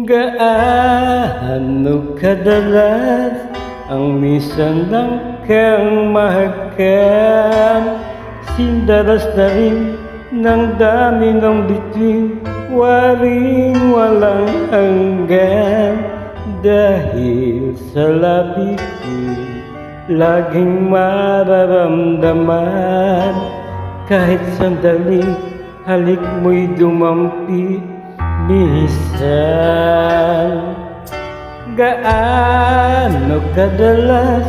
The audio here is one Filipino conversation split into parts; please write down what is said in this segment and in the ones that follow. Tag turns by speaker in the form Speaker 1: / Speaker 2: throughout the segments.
Speaker 1: Gaano kadalas ang minsan lang kang mahagkan? Sindaras na rin ng dami ng bituin, waring walang hanggan. Dahil sa labi ko'y laging mararamdaman, kahit sandali halik mo'y dumampi minsan. Gaano kadalas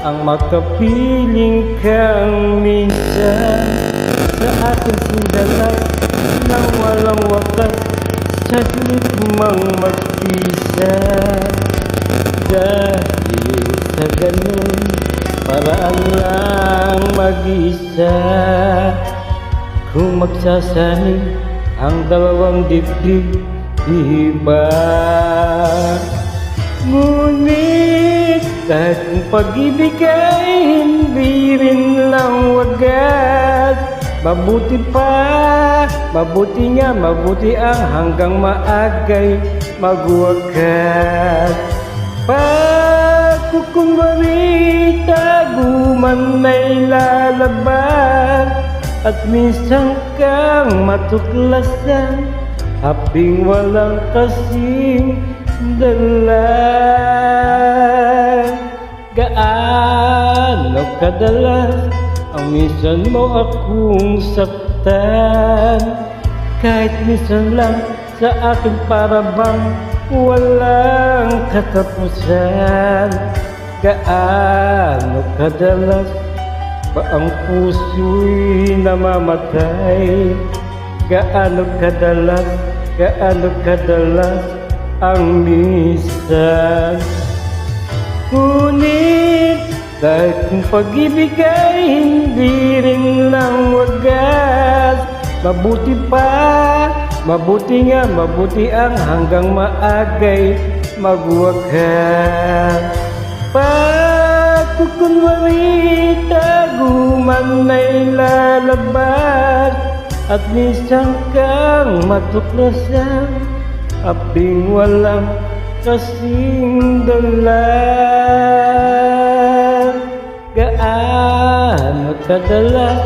Speaker 1: ang makapiling kang minsan sa aking sindalay nang walang wakas, saglit mang magpisa. Dahil sa ganun paraan lang mag-isa, kung magsasanib ang dalawang dibdib, di ba? Ngunit kahit ang pag-ibig ay hindi rin lang wagas, mabuti ang hanggang maagay magwakas. Pagkukunwari taguman ay lalabas, at minsan kang matuklasan, haping walang kasing dala. Gaano kadalas ang minsan mo akong saktan, kahit minsan lang sa akin para bang walang katapusan. Gaano kadalas ba ang puso'y namamatay? Gaano kadalas ang minsan? Ngunit dahil kung pag-ibig ay hindi rin lang wagas, mabuti ang hanggang maagay magwakas. Pagkukunwari taguman ay lalabas, at minsan kang matuklasan, haping walang kasing dala. Gaano kadalas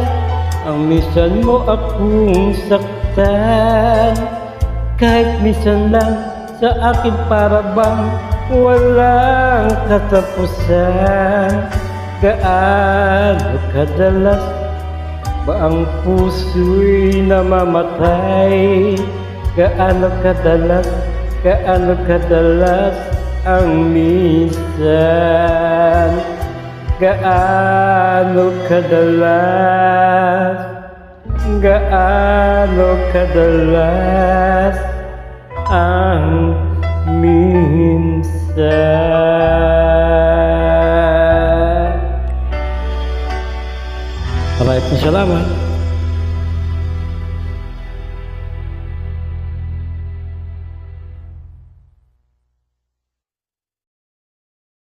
Speaker 1: ang minsan mo akong saktan, kahit minsan lang sa akin para bang walang katapusan. Gaano kadalas ba ang puso'y namamatay? Gaano kadalas ang minsan? Gaano kadalas ang minsan? Maraming salamat.